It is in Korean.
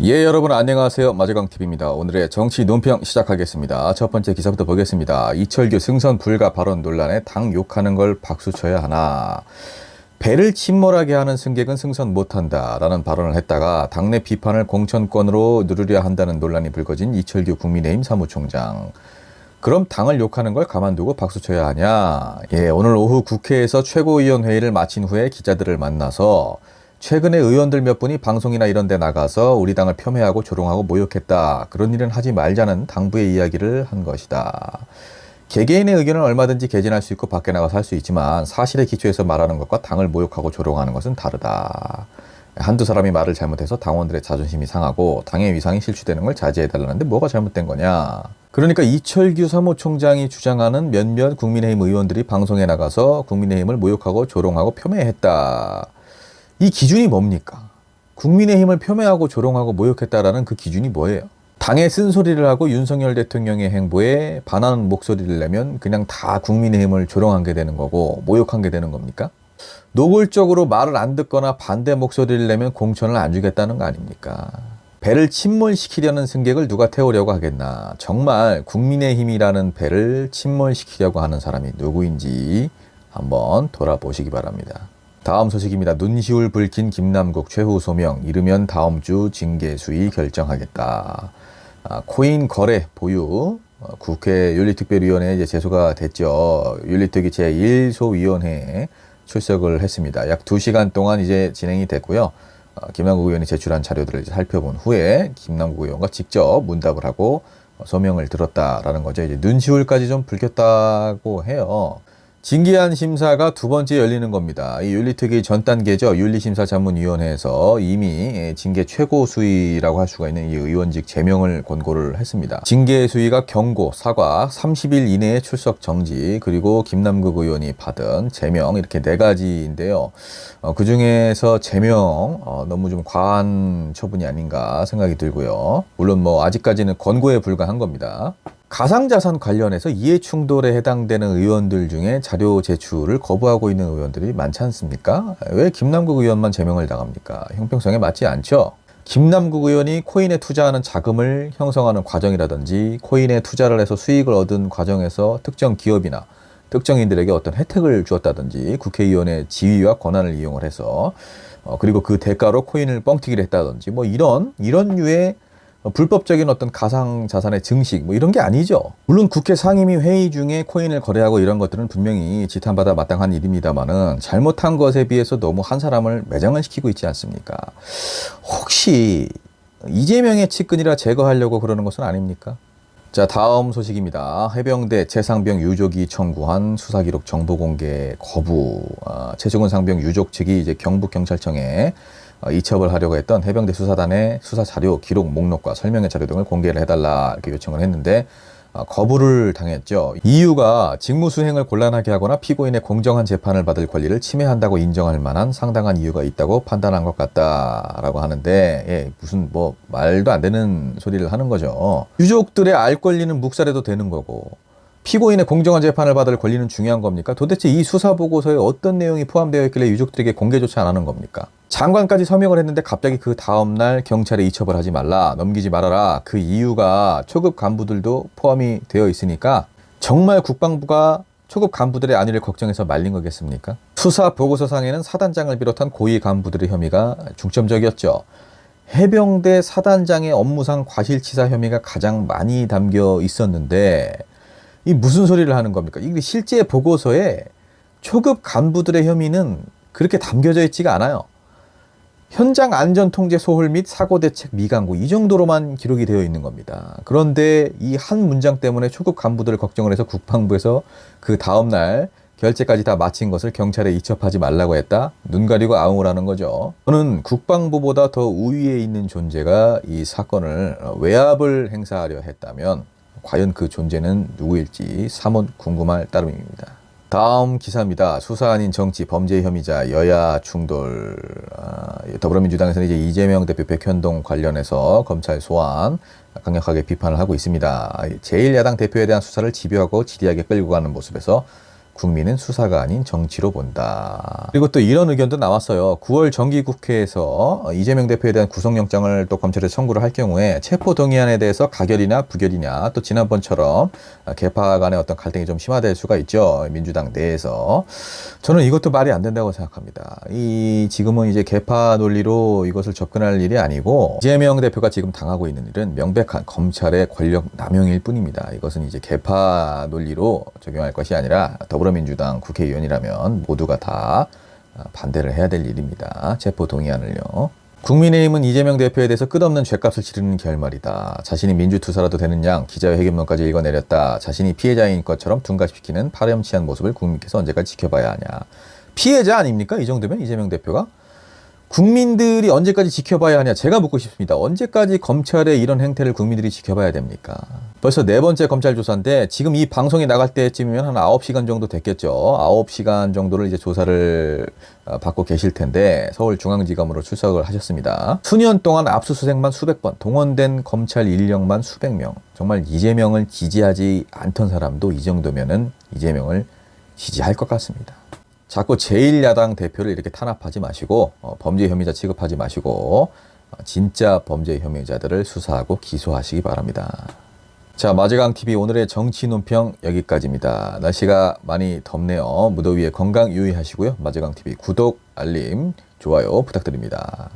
예, 여러분 안녕하세요. 마저광TV입니다. 오늘의 정치 논평 시작하겠습니다. 첫 번째 기사부터 보겠습니다. 이철규 승선 불가 발언 논란에 당 욕하는 걸 박수 쳐야 하나. 배를 침몰하게 하는 승객은 승선 못한다 라는 발언을 했다가 당내 비판을 공천권으로 누르려 한다는 논란이 불거진 이철규 국민의힘 사무총장. 그럼 당을 욕하는 걸 가만두고 박수 쳐야 하냐? 예, 오늘 오후 국회에서 최고위원회의를 마친 후에 기자들을 만나서 최근에 의원들 몇 분이 방송이나 이런 데 나가서 우리 당을 폄훼하고 조롱하고 모욕했다. 그런 일은 하지 말자는 당부의 이야기를 한 것이다. 개개인의 의견은 얼마든지 개진할 수 있고 밖에 나가서 할 수 있지만 사실에 기초해서 말하는 것과 당을 모욕하고 조롱하는 것은 다르다. 한두 사람이 말을 잘못해서 당원들의 자존심이 상하고 당의 위상이 실추되는 걸 자제해달라는데 뭐가 잘못된 거냐. 그러니까 이철규 사무총장이 주장하는 몇몇 국민의힘 의원들이 방송에 나가서 국민의힘을 모욕하고 조롱하고 폄훼했다. 이 기준이 뭡니까? 국민의힘을 폄훼하고 조롱하고 모욕했다라는 그 기준이 뭐예요? 당의 쓴소리를 하고 윤석열 대통령의 행보에 반하는 목소리를 내면 그냥 다 국민의힘을 조롱한 게 되는 거고 모욕한 게 되는 겁니까? 노골적으로 말을 안 듣거나 반대 목소리를 내면 공천을 안 주겠다는 거 아닙니까? 배를 침몰시키려는 승객을 누가 태우려고 하겠나? 정말 국민의힘이라는 배를 침몰시키려고 하는 사람이 누구인지 한번 돌아보시기 바랍니다. 다음 소식입니다. 눈시울 붉힌 김남국 최후 소명, 이르면 다음 주 징계 수위 결정하겠다. 코인 거래 보유 국회 윤리특별위원회에 이제 제소가 됐죠. 윤리특위 제1소위원회에 출석을 했습니다. 약 2시간 동안 이제 진행이 됐고요. 김남국 의원이 제출한 자료들을 이제 살펴본 후에 김남국 의원과 직접 문답을 하고 소명을 들었다라는 거죠. 이제 눈시울까지 좀 붉혔다고 해요. 징계안 심사가 두 번째 열리는 겁니다. 이 윤리특위 전 단계죠. 윤리심사자문위원회에서 이미 징계 최고 수위라고 할 수가 있는 이 의원직 제명을 권고를 했습니다. 징계 수위가 경고, 사과, 30일 이내에 출석 정지, 그리고 김남국 의원이 받은 제명 이렇게 4가지인데요. 그 중에서 제명 너무 좀 과한 처분이 아닌가 생각이 들고요. 물론 뭐 아직까지는 권고에 불과한 겁니다. 가상자산 관련해서 이해충돌에 해당되는 의원들 중에 자료 제출을 거부하고 있는 의원들이 많지 않습니까? 왜 김남국 의원만 제명을 당합니까? 형평성에 맞지 않죠? 김남국 의원이 코인에 투자하는 자금을 형성하는 과정이라든지 코인에 투자를 해서 수익을 얻은 과정에서 특정 기업이나 특정인들에게 어떤 혜택을 주었다든지 국회의원의 지위와 권한을 이용을 해서 그리고 그 대가로 코인을 뻥튀기를 했다든지 뭐 이런 류의 불법적인 어떤 가상자산의 증식 뭐 이런 게 아니죠. 물론 국회 상임위 회의 중에 코인을 거래하고 이런 것들은 분명히 지탄받아 마땅한 일입니다만은 잘못한 것에 비해서 너무 한 사람을 매장을 시키고 있지 않습니까? 혹시 이재명의 측근이라 제거하려고 그러는 것은 아닙니까? 자, 다음 소식입니다. 해병대 최상병 유족이 청구한 수사기록 정보 공개 거부. 최수근 상병 유족 측이 이제 경북경찰청에 이첩을 하려고 했던 해병대 수사단의 수사 자료, 기록 목록과 설명의 자료 등을 공개를 해달라 이렇게 요청을 했는데 거부를 당했죠. 이유가 직무 수행을 곤란하게 하거나 피고인의 공정한 재판을 받을 권리를 침해한다고 인정할 만한 상당한 이유가 있다고 판단한 것 같다라고 하는데 예, 무슨 뭐 말도 안 되는 소리를 하는 거죠. 유족들의 알 권리는 묵살해도 되는 거고 피고인의 공정한 재판을 받을 권리는 중요한 겁니까? 도대체 이 수사 보고서에 어떤 내용이 포함되어 있길래 유족들에게 공개조차 안 하는 겁니까? 장관까지 서명을 했는데 갑자기 그 다음날 경찰에 이첩을 하지 말라, 넘기지 말아라. 그 이유가 초급 간부들도 포함이 되어 있으니까 정말 국방부가 초급 간부들의 안위를 걱정해서 말린 거겠습니까? 수사 보고서상에는 사단장을 비롯한 고위 간부들의 혐의가 중점적이었죠. 해병대 사단장의 업무상 과실치사 혐의가 가장 많이 담겨 있었는데 이 무슨 소리를 하는 겁니까? 이게 실제 보고서에 초급 간부들의 혐의는 그렇게 담겨져 있지가 않아요. 현장 안전 통제 소홀 및 사고 대책 미강구 이 정도로만 기록이 되어 있는 겁니다. 그런데 이 한 문장 때문에 초급 간부들을 걱정을 해서 국방부에서 그 다음날 결재까지 다 마친 것을 경찰에 이첩하지 말라고 했다? 눈 가리고 아웅을 하는 거죠. 저는 국방부보다 더 우위에 있는 존재가 이 사건을 외압을 행사하려 했다면 과연 그 존재는 누구일지 사뭇 궁금할 따름입니다. 다음 기사입니다. 수사 아닌 정치 범죄 혐의자 여야 충돌. 더불어민주당에서는 이제 이재명 대표 백현동 관련해서 검찰 소환 강력하게 비판을 하고 있습니다. 제1야당 대표에 대한 수사를 집요하고 지리하게 끌고 가는 모습에서 국민은 수사가 아닌 정치로 본다. 그리고 또 이런 의견도 나왔어요. 9월 정기국회에서 이재명 대표에 대한 구속영장을 또 검찰에 청구를 할 경우에 체포동의안에 대해서 가결이냐 부결이냐, 또 지난번처럼 계파 간의 어떤 갈등이 좀 심화될 수가 있죠. 민주당 내에서. 저는 이것도 말이 안 된다고 생각합니다. 지금은 이제 계파 논리로 이것을 접근할 일이 아니고, 이재명 대표가 지금 당하고 있는 일은 명백한 검찰의 권력 남용일 뿐입니다. 이것은 이제 계파 논리로 적용할 것이 아니라 더불어민주당 국회의원이라면 모두가 다 반대를 해야 될 일입니다. 체포동의안을요. 국민의힘은 이재명 대표에 대해서 끝없는 죗값을 치르는 결말이다. 자신이 민주투사라도 되는 양 기자회견문까지 읽어내렸다. 자신이 피해자인 것처럼 둔갑시키는 파렴치한 모습을 국민께서 언제까지 지켜봐야 하냐. 피해자 아닙니까? 이 정도면 이재명 대표가? 국민들이 언제까지 지켜봐야 하냐, 제가 묻고 싶습니다. 언제까지 검찰의 이런 행태를 국민들이 지켜봐야 됩니까? 벌써 4번째 검찰 조사인데 지금 이 방송이 나갈 때쯤이면 한 9시간 정도 됐겠죠. 9시간 정도를 이제 조사를 받고 계실 텐데 서울중앙지검으로 출석을 하셨습니다. 수년 동안 압수수색만 수백 번, 동원된 검찰 인력만 수백 명. 정말 이재명을 지지하지 않던 사람도 이 정도면은 이재명을 지지할 것 같습니다. 자꾸 제1야당 대표를 이렇게 탄압하지 마시고 범죄 혐의자 취급하지 마시고 진짜 범죄 혐의자들을 수사하고 기소하시기 바랍니다. 자, 마제강TV 오늘의 정치 논평 여기까지입니다. 날씨가 많이 덥네요. 무더위에 건강 유의하시고요. 마제강TV 구독, 알림, 좋아요 부탁드립니다.